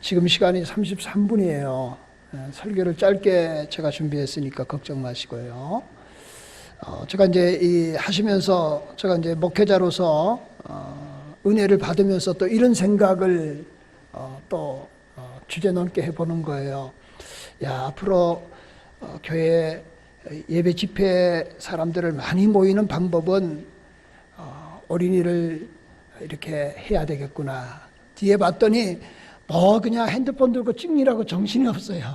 지금 시간이 33분이에요. 설교를 짧게 제가 준비했으니까 걱정 마시고요. 제가 이제 하시면서 제가 이제 목회자로서 은혜를 받으면서 또 이런 생각을 주제넘게 해보는 거예요. 앞으로 교회 예배 집회 사람들을 많이 모이는 방법은 어린이를 이렇게 해야 되겠구나. 뒤에 봤더니 그냥 핸드폰 들고 찍느라고 정신이 없어요.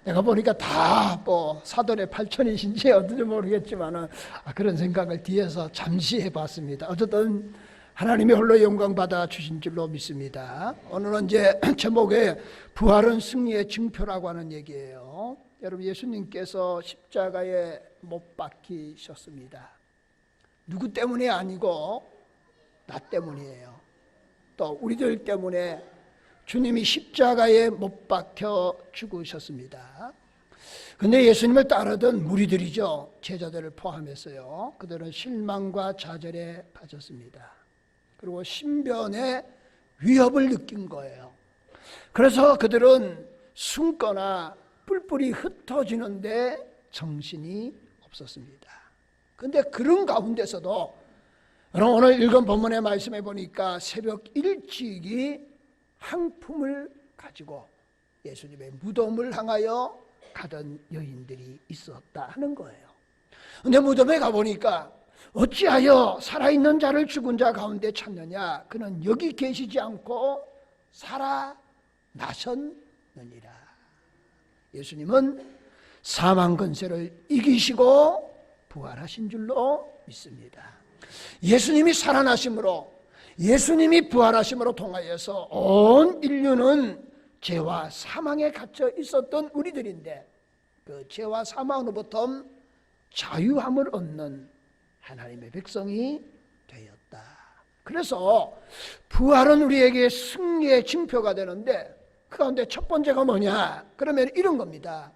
내가 보니까 다 사돈의 8천이신지 어떤지 모르겠지만은 그런 생각을 뒤에서 잠시 해봤습니다. 어쨌든 하나님이 홀로 영광 받아 주신 줄로 믿습니다. 오늘은 이제 제목에 부활은 승리의 증표라고 하는 얘기예요. 여러분, 예수님께서 십자가에 못 박히셨습니다. 누구 때문이 아니고 나 때문이에요. 또 우리들 때문에 주님이 십자가에 못 박혀 죽으셨습니다. 근데 예수님을 따르던 무리들이죠. 제자들을 포함해서요. 그들은 실망과 좌절에 빠졌습니다. 그리고 신변의 위협을 느낀 거예요. 그래서 그들은 숨거나 뿔뿔이 흩어지는데 정신이 없었습니다. 근데 그런 가운데서도 오늘 읽은 본문의 말씀에 보니까 새벽 일찍이 항품을 가지고 예수님의 무덤을 향하여 가던 여인들이 있었다 하는 거예요. 근데 무덤에 가보니까 어찌하여 살아있는 자를 죽은 자 가운데 찾느냐? 그는 여기 계시지 않고 살아나셨느니라. 예수님은 사망 권세를 이기시고 부활하신 줄로 믿습니다. 예수님이 살아나심으로, 예수님이 부활하심으로 통하여서 온 인류는 죄와 사망에 갇혀 있었던 우리들인데 그 죄와 사망으로부터 자유함을 얻는 하나님의 백성이 되었다. 그래서 부활은 우리에게 승리의 징표가 되는데 그 가운데 첫 번째가 뭐냐? 그러면 이런 겁니다.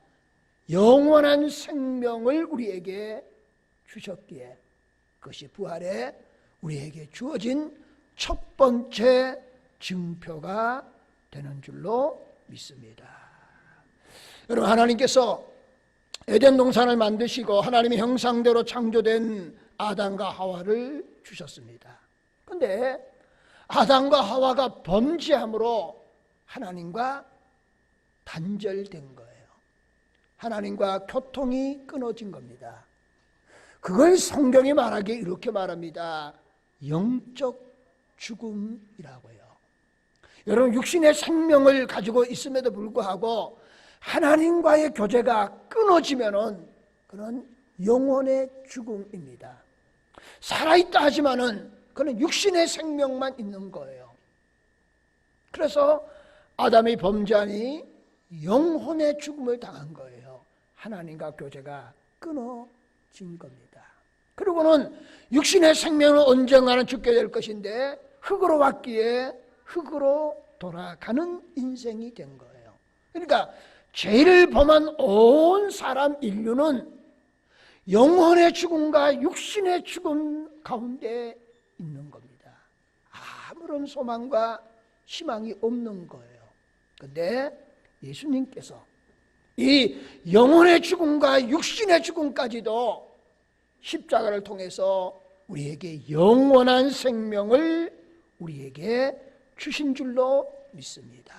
영원한 생명을 우리에게 주셨기에 그것이 부활에 우리에게 주어진 첫 번째 증표가 되는 줄로 믿습니다. 여러분, 하나님께서 에덴 동산을 만드시고 하나님의 형상대로 창조된 아담과 하와를 주셨습니다. 그런데 아담과 하와가 범죄함으로 하나님과 단절된 거예요. 하나님과 교통이 끊어진 겁니다. 그걸 성경이 말하기에 이렇게 말합니다. 영적 죽음이라고요. 여러분, 육신의 생명을 가지고 있음에도 불구하고 하나님과의 교제가 끊어지면은 그는 영혼의 죽음입니다. 살아있다 하지만은 그는 육신의 생명만 있는 거예요. 그래서 아담이 범죄하니 영혼의 죽음을 당한 거예요. 하나님과 교제가 끊어진 겁니다. 그리고는 육신의 생명은 언젠가는 죽게 될 것인데 흙으로 왔기에 흙으로 돌아가는 인생이 된 거예요. 그러니까 죄를 범한 온 사람 인류는 영혼의 죽음과 육신의 죽음 가운데 있는 겁니다. 아무런 소망과 희망이 없는 거예요. 그런데 예수님께서 이 영혼의 죽음과 육신의 죽음까지도 십자가를 통해서 우리에게 영원한 생명을 우리에게 주신 줄로 믿습니다.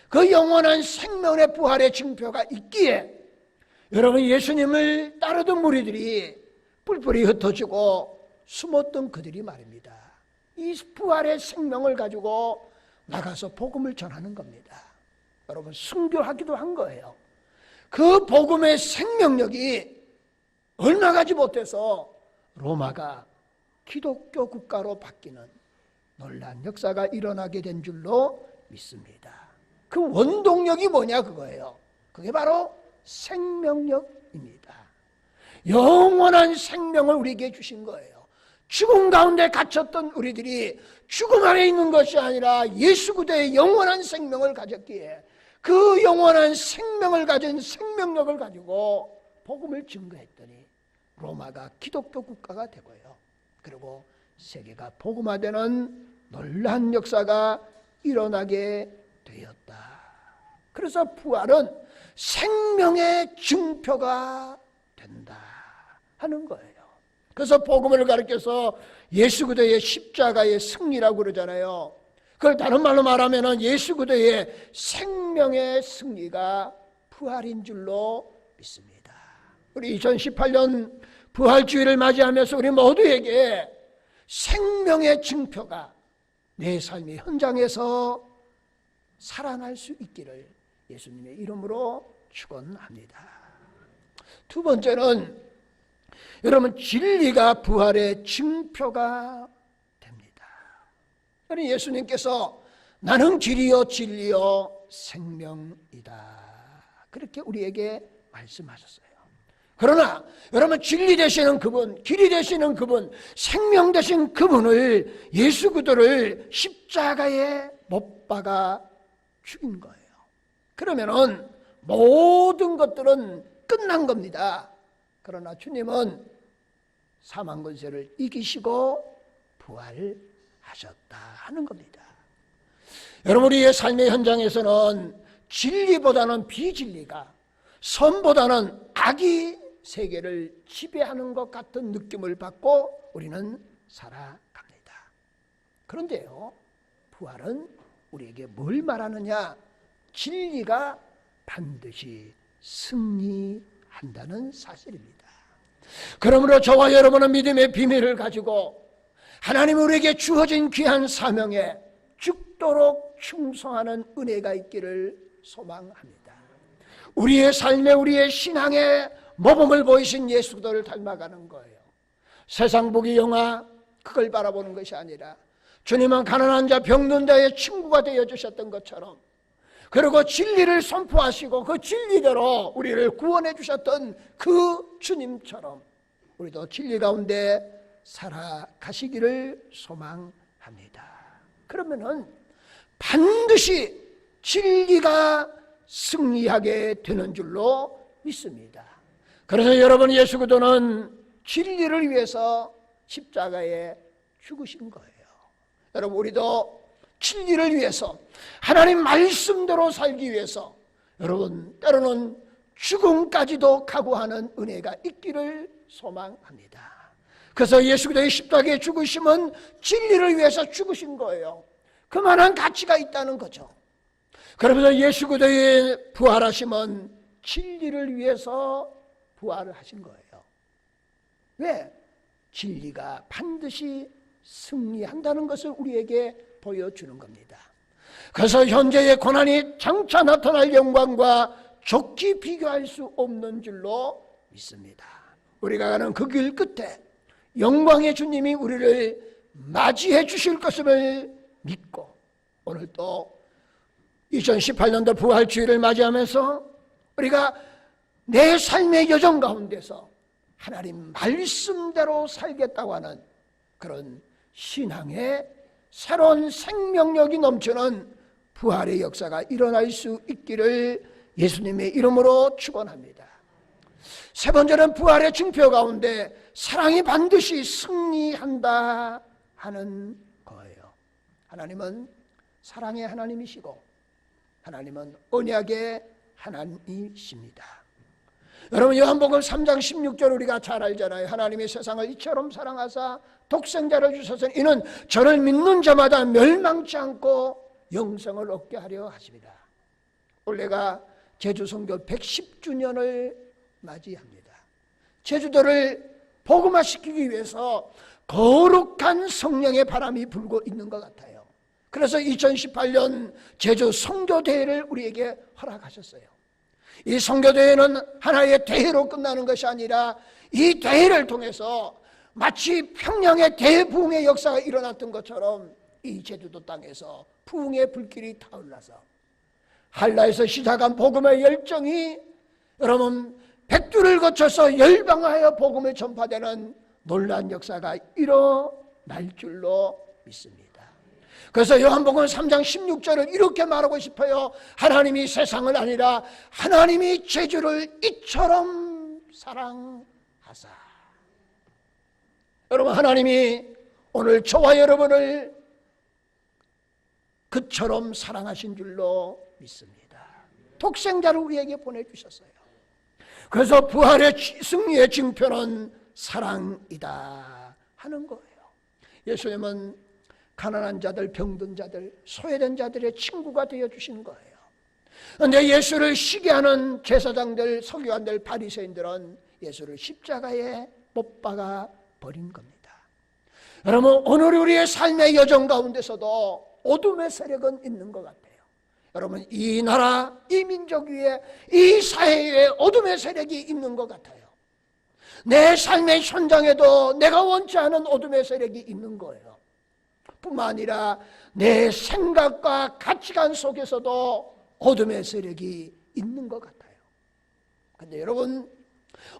그 영원한 생명의 부활의 징표가 있기에 여러분, 예수님을 따르던 무리들이 뿔뿔이 흩어지고 숨었던 그들이 말입니다. 이 부활의 생명을 가지고 나가서 복음을 전하는 겁니다. 여러분, 순교하기도 한 거예요. 그 복음의 생명력이 얼마 가지 못해서 로마가 기독교 국가로 바뀌는 놀라운 역사가 일어나게 된 줄로 믿습니다. 그 원동력이 뭐냐 그거예요. 그게 바로 생명력입니다. 영원한 생명을 우리에게 주신 거예요. 죽음 가운데 갇혔던 우리들이 죽음 안에 있는 것이 아니라 예수 그리스도의 영원한 생명을 가졌기에 그 영원한 생명을 가진 생명력을 가지고 복음을 증거했더니 로마가 기독교 국가가 되고요. 그리고 세계가 복음화되는 놀라운 역사가 일어나게 되었다. 그래서 부활은 생명의 증표가 된다 하는 거예요. 그래서 복음을 가르쳐서 예수 그리스도의 십자가의 승리라고 그러잖아요. 그걸 다른 말로 말하면 예수 그리스도의 생명의 승리가 부활인 줄로 믿습니다. 우리 2018년 부활주의를 맞이하면서 우리 모두에게 생명의 증표가 내 삶의 현장에서 살아날 수 있기를 예수님의 이름으로 축원합니다. 두 번째는 여러분, 진리가 부활의 증표가 됩니다. 예수님께서 나는 길이요 진리요 생명이다, 그렇게 우리에게 말씀하셨어요. 그러나 여러분, 진리 되시는 그분, 길이 되시는 그분, 생명 되신 그분을, 예수 그리스도를 십자가에 못 박아 죽인 거예요. 그러면은 모든 것들은 끝난 겁니다. 그러나 주님은 사망 권세를 이기시고 부활하셨다 하는 겁니다. 여러분, 우리의 삶의 현장에서는 진리보다는 비진리가, 선보다는 악이 세계를 지배하는 것 같은 느낌을 받고 우리는 살아갑니다. 그런데요, 부활은 우리에게 뭘 말하느냐? 진리가 반드시 승리한다는 사실입니다. 그러므로 저와 여러분은 믿음의 비밀을 가지고 하나님 우리에게 주어진 귀한 사명에 죽도록 충성하는 은혜가 있기를 소망합니다. 우리의 삶에, 우리의 신앙에 모범을 보이신 예수 그리스도를 닮아가는 거예요. 세상 보기 영화 그걸 바라보는 것이 아니라 주님은 가난한 자, 병든 자의 친구가 되어주셨던 것처럼, 그리고 진리를 선포하시고 그 진리대로 우리를 구원해 주셨던 그 주님처럼 우리도 진리 가운데 살아가시기를 소망합니다. 그러면은 반드시 진리가 승리하게 되는 줄로 믿습니다. 그래서 여러분, 예수 그리스도는 진리를 위해서 십자가에 죽으신 거예요. 여러분, 우리도 진리를 위해서, 하나님 말씀대로 살기 위해서 여러분, 때로는 죽음까지도 각오하는 은혜가 있기를 소망합니다. 그래서 예수 그리스도의 십자가에 죽으심은 진리를 위해서 죽으신 거예요. 그만한 가치가 있다는 거죠. 그러면서 예수 그리스도의 부활하심은 진리를 위해서 부활을 하신 거예요. 왜? 진리가 반드시 승리한다는 것을 우리에게 보여주는 겁니다. 그래서 현재의 고난이 장차 나타날 영광과 좋게 비교할 수 없는 줄로 믿습니다. 우리가 가는 그 길 끝에 영광의 주님이 우리를 맞이해 주실 것을 믿고, 오늘 또 2018년도 부활주의를 맞이하면서 우리가 내 삶의 여정 가운데서 하나님 말씀대로 살겠다고 하는 그런 신앙의 새로운 생명력이 넘치는 부활의 역사가 일어날 수 있기를 예수님의 이름으로 축원합니다. 세 번째는 부활의 증표 가운데 사랑이 반드시 승리한다 하는 거예요. 하나님은 사랑의 하나님이시고 하나님은 언약의 하나님이십니다. 여러분, 요한복음 3장 16절 우리가 잘 알잖아요. 하나님이 세상을 이처럼 사랑하사 독생자를 주셔서 이는 저를 믿는 자마다 멸망치 않고 영생을 얻게 하려 하십니다. 올해가 제주 선교 110주년을 맞이합니다. 제주도를 복음화시키기 위해서 거룩한 성령의 바람이 불고 있는 것 같아요. 그래서 2018년 제주 선교대회를 우리에게 허락하셨어요. 이 선교대회는 하나의 대회로 끝나는 것이 아니라 이 대회를 통해서 마치 평양의 대부흥의 역사가 일어났던 것처럼 이 제주도 땅에서 부흥의 불길이 타올라서 한라에서 시작한 복음의 열정이 여러분 백두를 거쳐서 열방하여 복음을 전파되는 놀라운 역사가 일어날 줄로 믿습니다. 그래서 요한복음 3장 16절을 이렇게 말하고 싶어요. 하나님이 세상을 아니라 하나님이 제주를 이처럼 사랑하사. 여러분, 하나님이 오늘 저와 여러분을 그처럼 사랑하신 줄로 믿습니다. 독생자를 우리에게 보내주셨어요. 그래서 부활의 승리의 증표는 사랑이다 하는 거예요. 예수님은 가난한 자들, 병든 자들, 소외된 자들의 친구가 되어주신 거예요. 그런데 예수를 시기하는 제사장들, 서기관들, 바리새인들은 예수를 십자가에 못 박아 버린 겁니다. 여러분, 오늘 우리의 삶의 여정 가운데서도 어둠의 세력은 있는 것 같아요. 여러분, 이 나라, 이 민족 위에, 이 사회 위에 어둠의 세력이 있는 것 같아요. 내 삶의 현장에도 내가 원치 않은 어둠의 세력이 있는 거예요. 뿐만 아니라 내 생각과 가치관 속에서도 어둠의 세력이 있는 것 같아요. 그런데 여러분,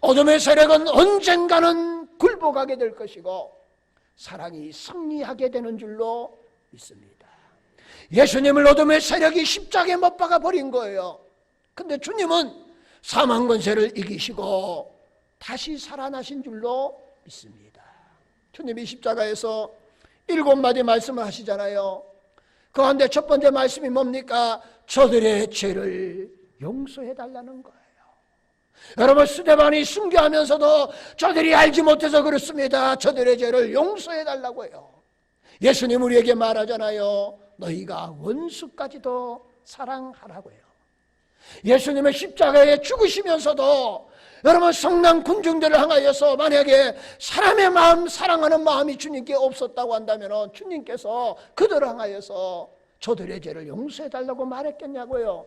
어둠의 세력은 언젠가는 굴복하게 될 것이고 사랑이 승리하게 되는 줄로 믿습니다. 예수님을 어둠의 세력이 십자가에 못 박아 버린 거예요. 근데 주님은 사망 권세를 이기시고 다시 살아나신 줄로 믿습니다. 주님이 십자가에서 7마디 말씀을 하시잖아요. 그 가운데 첫 번째 말씀이 뭡니까? 저들의 죄를 용서해 달라는 거예요. 여러분, 스데반이 순교하면서도 저들이 알지 못해서 그렇습니다. 저들의 죄를 용서해 달라고 해요. 예수님 우리에게 말하잖아요. 너희가 원수까지도 사랑하라고 해요. 예수님의 십자가에 죽으시면서도 여러분, 성난 군중들을 향하여서 만약에 사람의 마음, 사랑하는 마음이 주님께 없었다고 한다면 주님께서 그들을 향하여서 저들의 죄를 용서해 달라고 말했겠냐고요.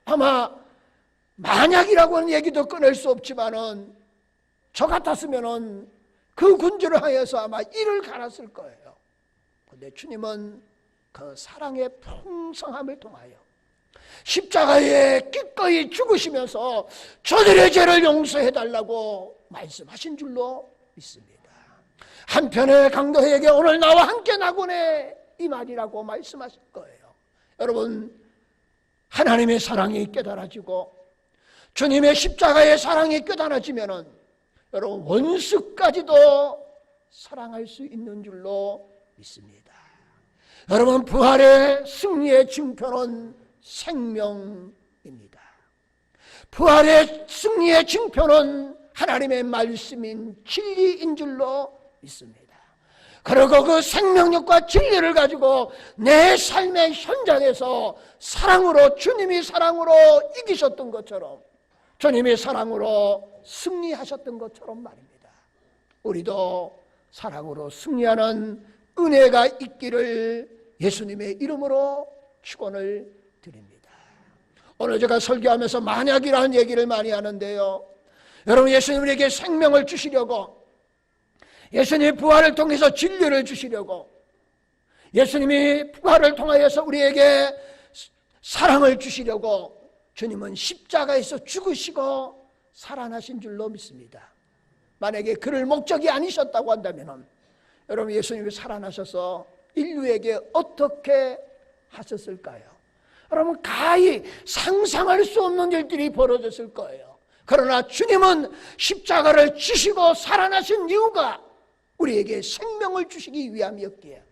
아마 만약이라고 하는 얘기도 꺼낼 수 없지만은 저 같았으면은 그 군주를 향해서 아마 이를 갈았을 거예요. 그런데 주님은 그 사랑의 풍성함을 통하여 십자가에 기꺼이 죽으시면서 저들의 죄를 용서해 달라고 말씀하신 줄로 믿습니다. 한편의 강도에게 오늘 나와 함께 나고네 이 말이라고 말씀하실 거예요. 여러분, 하나님의 사랑이 깨달아지고 주님의 십자가의 사랑이 깨달아지면은 여러분, 원수까지도 사랑할 수 있는 줄로 믿습니다. 여러분, 부활의 승리의 증표는 생명입니다. 부활의 승리의 증표는 하나님의 말씀인 진리인 줄로 믿습니다. 그리고 그 생명력과 진리를 가지고 내 삶의 현장에서 사랑으로, 주님이 사랑으로 이기셨던 것처럼, 주님이 사랑으로 승리하셨던 것처럼 말입니다. 우리도 사랑으로 승리하는 은혜가 있기를 예수님의 이름으로 축원을 드립니다. 오늘 제가 설교하면서 만약이라는 얘기를 많이 하는데요, 여러분, 예수님 우리에게 생명을 주시려고, 예수님이 부활을 통해서 진리를 주시려고, 예수님이 부활을 통하여서 우리에게 사랑을 주시려고 주님은 십자가에서 죽으시고 살아나신 줄로 믿습니다. 만약에 그럴 목적이 아니셨다고 한다면 여러분, 예수님이 살아나셔서 인류에게 어떻게 하셨을까요? 여러분, 가히 상상할 수 없는 일들이 벌어졌을 거예요. 그러나 주님은 십자가를 지시고 살아나신 이유가 우리에게 생명을 주시기 위함이었기에,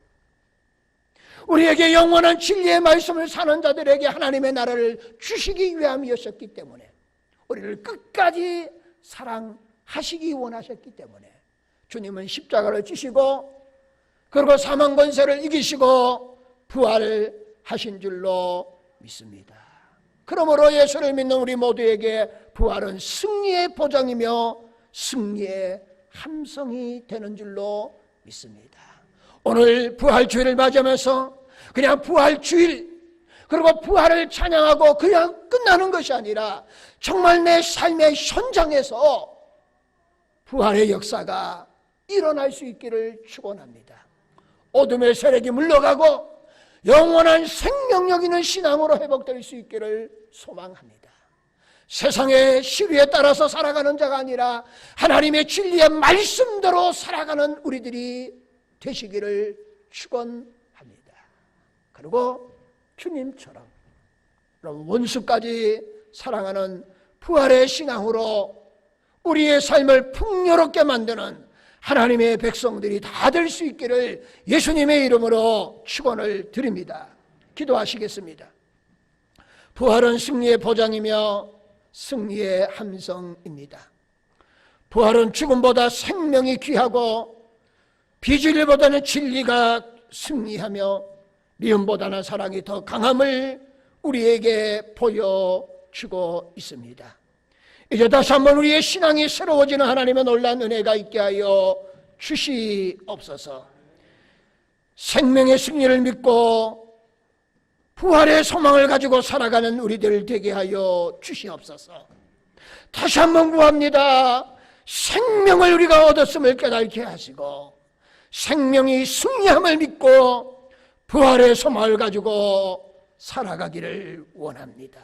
우리에게 영원한 진리의 말씀을 사는 자들에게 하나님의 나라를 주시기 위함이었기 때문에, 우리를 끝까지 사랑하시기 원하셨기 때문에 주님은 십자가를 지시고 그리고 사망 권세를 이기시고 부활하신 줄로 믿습니다. 그러므로 예수를 믿는 우리 모두에게 부활은 승리의 보장이며 승리의 함성이 되는 줄로 믿습니다. 오늘 부활주일을 맞이하면서 그냥 부활주일 그리고 부활을 찬양하고 그냥 끝나는 것이 아니라 정말 내 삶의 현장에서 부활의 역사가 일어날 수 있기를 축원합니다. 어둠의 세력이 물러가고 영원한 생명력 있는 신앙으로 회복될 수 있기를 소망합니다. 세상의 시류에 따라서 살아가는 자가 아니라 하나님의 진리의 말씀대로 살아가는 우리들이 되시기를 축원합니다. 그리고 주님처럼 원수까지 사랑하는 부활의 신앙으로 우리의 삶을 풍요롭게 만드는 하나님의 백성들이 다 될 수 있기를 예수님의 이름으로 축원을 드립니다. 기도하시겠습니다. 부활은 승리의 보장이며 승리의 함성입니다. 부활은 죽음보다 생명이 귀하고 비진리보다는 진리가 승리하며 미움보다는 사랑이 더 강함을 우리에게 보여주고 있습니다. 이제 다시 한번 우리의 신앙이 새로워지는 하나님의 놀라운 은혜가 있게 하여 주시옵소서. 생명의 승리를 믿고 부활의 소망을 가지고 살아가는 우리들 되게 하여 주시옵소서. 다시 한번 구합니다. 생명을 우리가 얻었음을 깨닫게 하시고 생명이 승리함을 믿고 부활의 소망을 가지고 살아가기를 원합니다.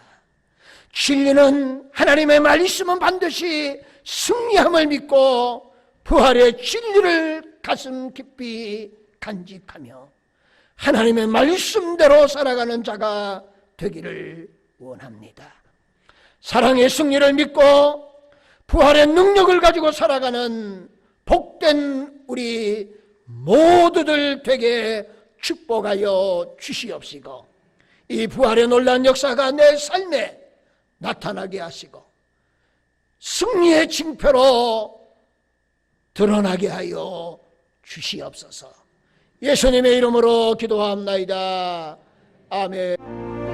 진리는 하나님의 말씀은 반드시 승리함을 믿고 부활의 진리를 가슴 깊이 간직하며 하나님의 말씀대로 살아가는 자가 되기를 원합니다. 사랑의 승리를 믿고 부활의 능력을 가지고 살아가는 복된 우리 모두들 되게 축복하여 주시옵시고 이 부활의 놀라운 역사가 내 삶에 나타나게 하시고 승리의 징표로 드러나게 하여 주시옵소서. 예수님의 이름으로 기도합나이다. 아멘.